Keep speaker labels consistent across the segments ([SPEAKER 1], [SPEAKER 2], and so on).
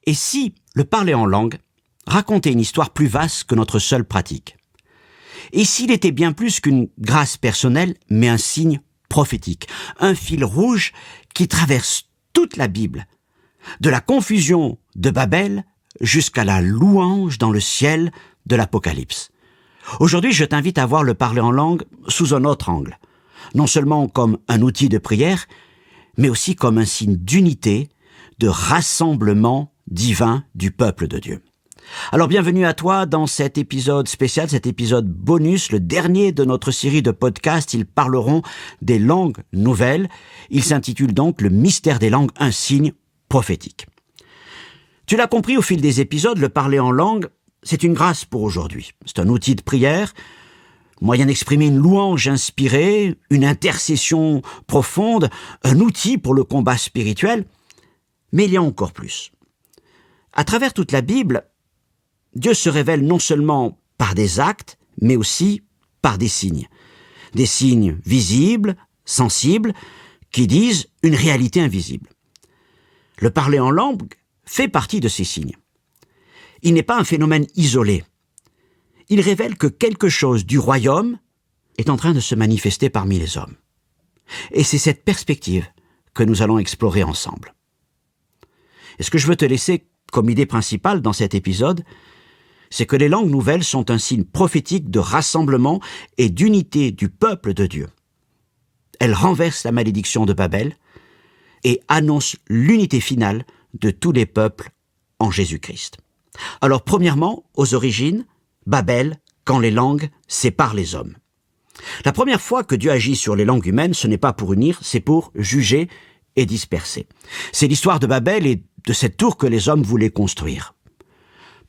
[SPEAKER 1] Et si le parler en langue racontait une histoire plus vaste que notre seule pratique? Et s'il était bien plus qu'une grâce personnelle, mais un signe prophétique, un fil rouge qui traverse toute la Bible, de la confusion de Babel jusqu'à la louange dans le ciel de l'Apocalypse. Aujourd'hui, je t'invite à voir le parler en langue sous un autre angle, non seulement comme un outil de prière, mais aussi comme un signe d'unité, de rassemblement divin du peuple de Dieu. Alors bienvenue à toi dans cet épisode spécial, cet épisode bonus, le dernier de notre série de podcasts. Ils parleront des langues nouvelles. Il s'intitule donc « Le mystère des langues, un signe prophétique ». Tu l'as compris au fil des épisodes, le parler en langue, c'est une grâce pour aujourd'hui. C'est un outil de prière, moyen d'exprimer une louange inspirée, une intercession profonde, un outil pour le combat spirituel. Mais il y a encore plus. À travers toute la Bible, Dieu se révèle non seulement par des actes, mais aussi par des signes. Des signes visibles, sensibles, qui disent une réalité invisible. Le parler en langue fait partie de ces signes. Il n'est pas un phénomène isolé. Il révèle que quelque chose du royaume est en train de se manifester parmi les hommes. Et c'est cette perspective que nous allons explorer ensemble. Et ce que je veux te laisser comme idée principale dans cet épisode, c'est que les langues nouvelles sont un signe prophétique de rassemblement et d'unité du peuple de Dieu. Elles renversent la malédiction de Babel et annoncent l'unité finale de tous les peuples en Jésus-Christ. Alors, premièrement, aux origines, Babel, quand les langues séparent les hommes. La première fois que Dieu agit sur les langues humaines, ce n'est pas pour unir, c'est pour juger et disperser. C'est l'histoire de Babel et de cette tour que les hommes voulaient construire.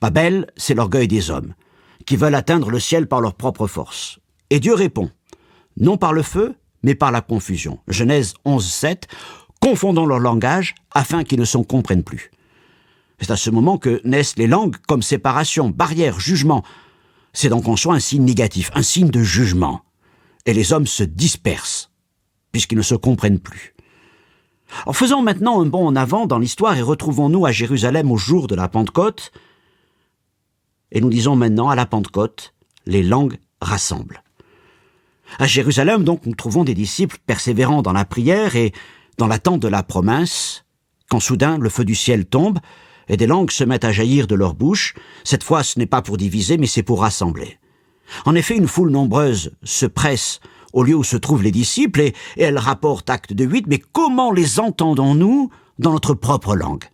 [SPEAKER 1] Babel, c'est l'orgueil des hommes, qui veulent atteindre le ciel par leur propre force. Et Dieu répond, non par le feu, mais par la confusion. Genèse 11:7, confondons leur langage afin qu'ils ne se comprennent plus. C'est à ce moment que naissent les langues comme séparation, barrière, jugement. C'est donc en soi un signe négatif, un signe de jugement. Et les hommes se dispersent, puisqu'ils ne se comprennent plus. Alors faisons maintenant un bond en avant dans l'histoire et retrouvons-nous à Jérusalem au jour de la Pentecôte. Et nous disons maintenant, à la Pentecôte, les langues rassemblent. À Jérusalem, donc, nous trouvons des disciples persévérants dans la prière et dans l'attente de la promesse, quand soudain le feu du ciel tombe et des langues se mettent à jaillir de leur bouche. Cette fois, ce n'est pas pour diviser, mais c'est pour rassembler. En effet, une foule nombreuse se presse au lieu où se trouvent les disciples et elle rapporte Actes 2:8, mais comment les entendons-nous dans notre propre langue?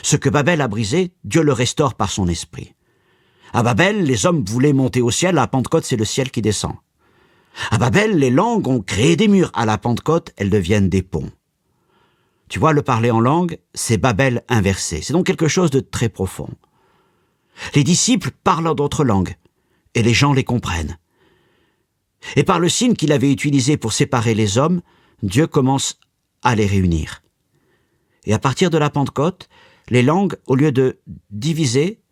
[SPEAKER 1] Ce que Babel a brisé, Dieu le restaure par son esprit. À Babel, les hommes voulaient monter au ciel, à Pentecôte, c'est le ciel qui descend. À Babel, les langues ont créé des murs, à la Pentecôte, elles deviennent des ponts. Tu vois, le parler en langue, c'est Babel inversé. C'est donc quelque chose de très profond. Les disciples parlent d'autres langues, et les gens les comprennent. Et par le signe qu'il avait utilisé pour séparer les hommes, Dieu commence à les réunir. Et à partir de la Pentecôte, les langues, au lieu de diviser,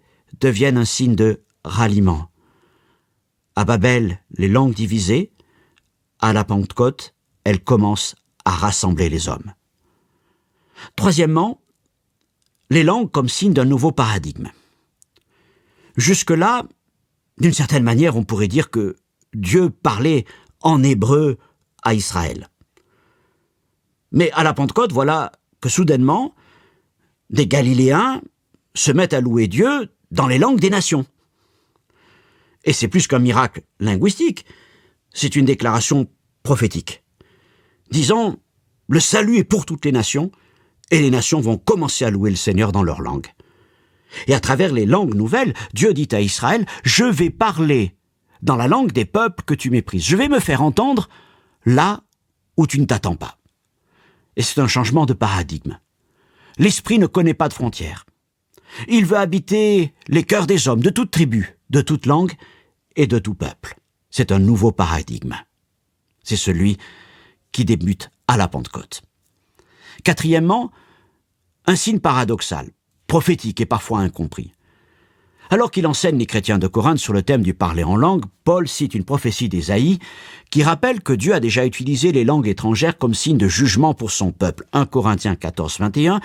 [SPEAKER 1] deviennent un signe de ralliement. À Babel, les langues divisées, à la Pentecôte, elles commencent à rassembler les hommes. Troisièmement, les langues comme signe d'un nouveau paradigme. Jusque-là, d'une certaine manière, on pourrait dire que Dieu parlait en hébreu à Israël. Mais à la Pentecôte, voilà que soudainement, des Galiléens se mettent à louer Dieu dans les langues des nations. Et c'est plus qu'un miracle linguistique, c'est une déclaration prophétique. Disant, le salut est pour toutes les nations, et les nations vont commencer à louer le Seigneur dans leur langue. Et à travers les langues nouvelles, Dieu dit à Israël, je vais parler dans la langue des peuples que tu méprises. Je vais me faire entendre là où tu ne t'attends pas. Et c'est un changement de paradigme. L'esprit ne connaît pas de frontières. Il veut habiter les cœurs des hommes, de toute tribu, de toute langue et de tout peuple. C'est un nouveau paradigme. C'est celui qui débute à la Pentecôte. Quatrièmement, un signe paradoxal, prophétique et parfois incompris. Alors qu'il enseigne les chrétiens de Corinthe sur le thème du parler en langue, Paul cite une prophétie d'Ésaïe qui rappelle que Dieu a déjà utilisé les langues étrangères comme signe de jugement pour son peuple. 1 Corinthiens 14, 21,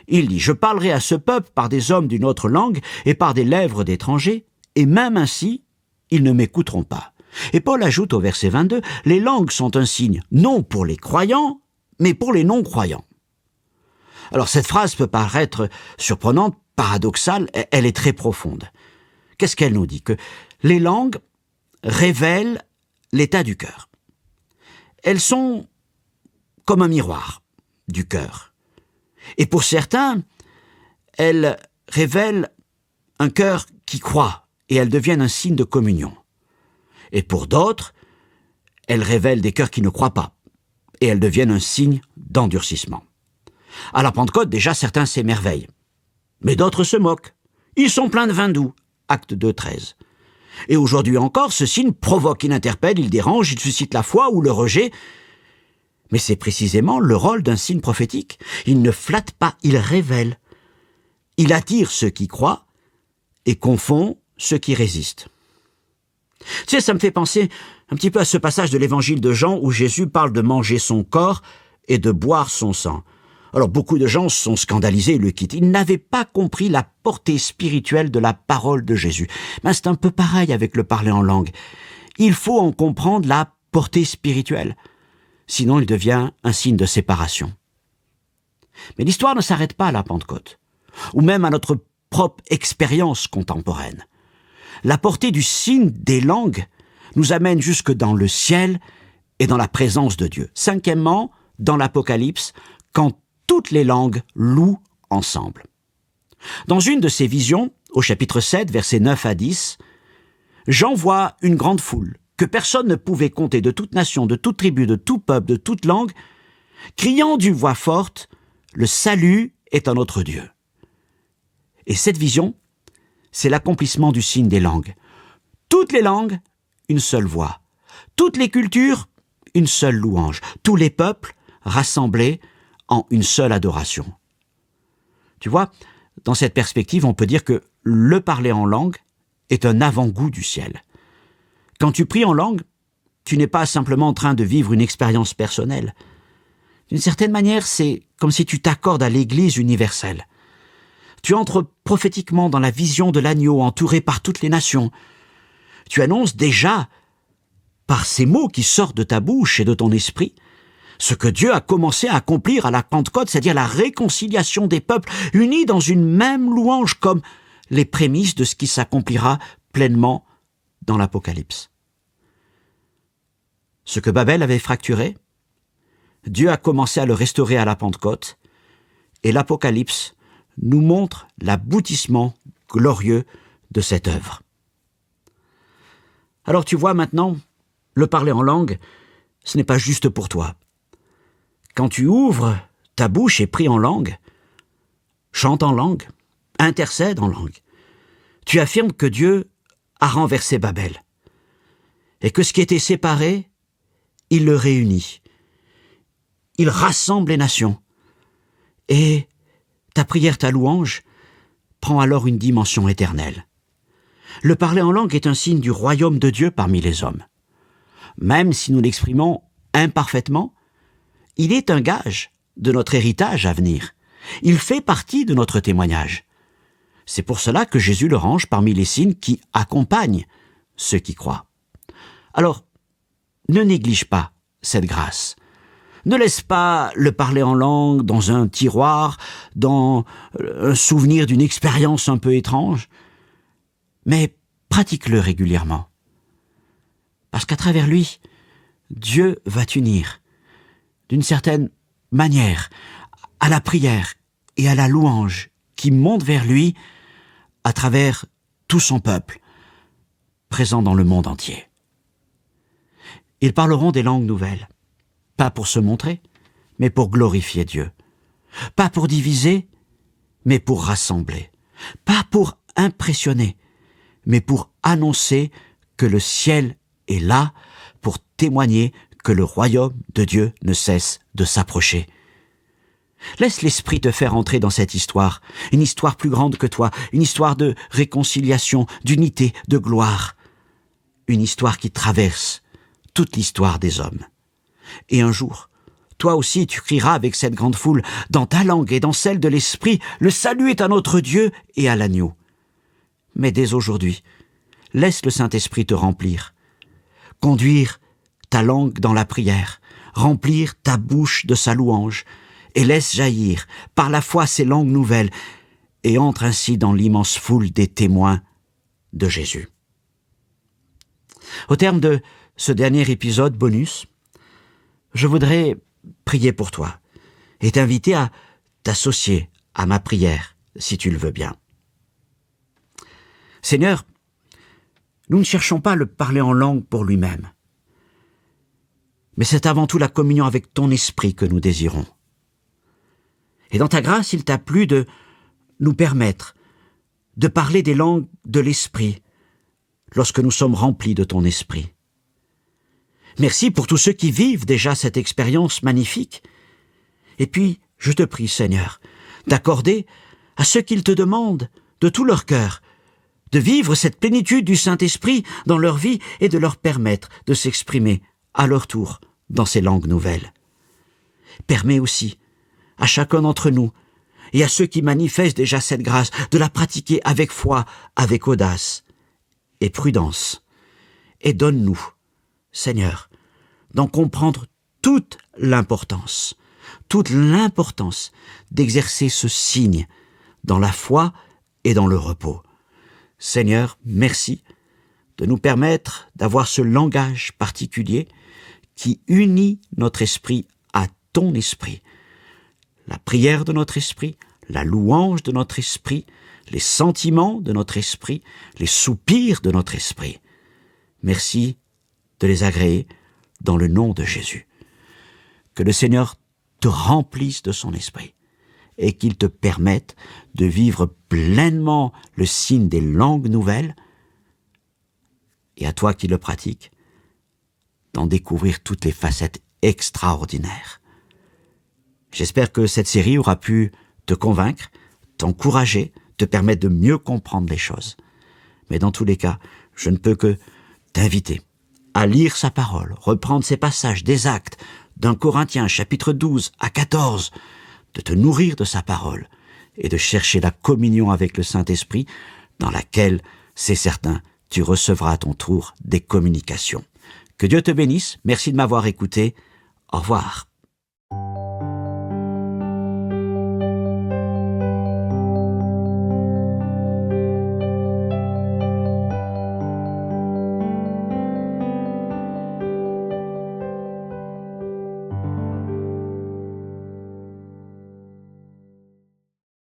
[SPEAKER 1] il dit « Je parlerai à ce peuple par des hommes d'une autre langue et par des lèvres d'étrangers, et même ainsi, ils ne m'écouteront pas. » Et Paul ajoute au verset 22 « Les langues sont un signe non pour les croyants, mais pour les non-croyants. » Alors cette phrase peut paraître surprenante, paradoxale, elle est très profonde. Qu'est-ce qu'elle nous dit? Que les langues révèlent l'état du cœur. Elles sont comme un miroir du cœur. Et pour certains, elles révèlent un cœur qui croit et elles deviennent un signe de communion. Et pour d'autres, elles révèlent des cœurs qui ne croient pas et elles deviennent un signe d'endurcissement. À la Pentecôte, déjà, certains s'émerveillent. Mais d'autres se moquent. Ils sont pleins de vin doux. Acte 2, 13. Et aujourd'hui encore, ce signe provoque, il interpelle, il dérange, il suscite la foi ou le rejet. Mais c'est précisément le rôle d'un signe prophétique. Il ne flatte pas, il révèle. Il attire ceux qui croient et confond ceux qui résistent. Tu sais, ça me fait penser un petit peu à ce passage de l'évangile de Jean où Jésus parle de manger son corps et de boire son sang. Alors beaucoup de gens sont scandalisés et le quittent. Ils n'avaient pas compris la portée spirituelle de la parole de Jésus. Mais c'est un peu pareil avec le parler en langue. Il faut en comprendre la portée spirituelle. Sinon, il devient un signe de séparation. Mais l'histoire ne s'arrête pas à la Pentecôte, ou même à notre propre expérience contemporaine. La portée du signe des langues nous amène jusque dans le ciel et dans la présence de Dieu. Cinquièmement, dans l'Apocalypse, quand toutes les langues louent ensemble. Dans une de ses visions, au chapitre 7, versets 9 à 10, Jean voit une grande foule, que personne ne pouvait compter, de toute nation, de toute tribu, de tout peuple, de toute langue, criant d'une voix forte, « Le salut est à notre Dieu ». Et cette vision, c'est l'accomplissement du signe des langues. Toutes les langues, une seule voix. Toutes les cultures, une seule louange. Tous les peuples, rassemblés en une seule adoration. Tu vois, dans cette perspective, on peut dire que le parler en langue est un avant-goût du ciel. Quand tu pries en langue, tu n'es pas simplement en train de vivre une expérience personnelle. D'une certaine manière, c'est comme si tu t'accordes à l'Église universelle. Tu entres prophétiquement dans la vision de l'agneau entouré par toutes les nations. Tu annonces déjà, par ces mots qui sortent de ta bouche et de ton esprit, ce que Dieu a commencé à accomplir à la Pentecôte, c'est-à-dire la réconciliation des peuples unis dans une même louange comme les prémices de ce qui s'accomplira pleinement dans l'Apocalypse. Ce que Babel avait fracturé, Dieu a commencé à le restaurer à la Pentecôte, et l'Apocalypse nous montre l'aboutissement glorieux de cette œuvre. Alors tu vois maintenant, le parler en langue, ce n'est pas juste pour toi. Quand tu ouvres ta bouche et pries en langue, chante en langue, intercède en langue, tu affirmes que Dieu a renversé Babel et que ce qui était séparé, il le réunit. Il rassemble les nations et ta prière, ta louange, prend alors une dimension éternelle. Le parler en langue est un signe du royaume de Dieu parmi les hommes. Même si nous l'exprimons imparfaitement, il est un gage de notre héritage à venir. Il fait partie de notre témoignage. C'est pour cela que Jésus le range parmi les signes qui accompagnent ceux qui croient. Alors, ne néglige pas cette grâce. Ne laisse pas le parler en langue dans un tiroir, dans un souvenir d'une expérience un peu étrange, mais pratique-le régulièrement. Parce qu'à travers lui, Dieu va t'unir, d'une certaine manière, à la prière et à la louange qui monte vers lui à travers tout son peuple, présent dans le monde entier. Ils parleront des langues nouvelles, pas pour se montrer, mais pour glorifier Dieu. Pas pour diviser, mais pour rassembler. Pas pour impressionner, mais pour annoncer que le ciel est là, pour témoigner que le royaume de Dieu ne cesse de s'approcher. Laisse l'Esprit te faire entrer dans cette histoire, une histoire plus grande que toi, une histoire de réconciliation, d'unité, de gloire, une histoire qui traverse toute l'histoire des hommes. Et un jour, toi aussi tu crieras avec cette grande foule, dans ta langue et dans celle de l'Esprit, le salut est à notre Dieu et à l'agneau. Mais dès aujourd'hui, laisse le Saint-Esprit te remplir, conduire ta langue dans la prière, remplir ta bouche de sa louange, et laisse jaillir par la foi ces langues nouvelles, et entre ainsi dans l'immense foule des témoins de Jésus. Au terme de ce dernier épisode bonus, je voudrais prier pour toi et t'inviter à t'associer à ma prière, si tu le veux bien. Seigneur, nous ne cherchons pas à le parler en langue pour lui-même, mais c'est avant tout la communion avec ton esprit que nous désirons. Et dans ta grâce, il t'a plu de nous permettre de parler des langues de l'esprit lorsque nous sommes remplis de ton esprit. Merci pour tous ceux qui vivent déjà cette expérience magnifique. Et puis, je te prie, Seigneur, d'accorder à ceux qu'ils te demandent de tout leur cœur de vivre cette plénitude du Saint-Esprit dans leur vie et de leur permettre de s'exprimer à leur tour dans ces langues nouvelles. Permets aussi à chacun d'entre nous et à ceux qui manifestent déjà cette grâce de la pratiquer avec foi, avec audace et prudence. Et donne-nous, Seigneur, d'en comprendre toute l'importance d'exercer ce signe dans la foi et dans le repos. Seigneur, merci de nous permettre d'avoir ce langage particulier qui unit notre esprit à ton esprit. La prière de notre esprit, la louange de notre esprit, les sentiments de notre esprit, les soupirs de notre esprit. Merci de les agréer dans le nom de Jésus. Que le Seigneur te remplisse de son esprit et qu'il te permette de vivre pleinement le signe des langues nouvelles et à toi qui le pratiques, d'en découvrir toutes les facettes extraordinaires. J'espère que cette série aura pu te convaincre, t'encourager, te permettre de mieux comprendre les choses. Mais dans tous les cas, je ne peux que t'inviter à lire sa parole, reprendre ces passages des Actes, d'un Corinthiens chapitre 12 à 14, de te nourrir de sa parole et de chercher la communion avec le Saint-Esprit dans laquelle, c'est certain, tu recevras à ton tour des communications. Que Dieu te bénisse, merci de m'avoir écouté, au revoir.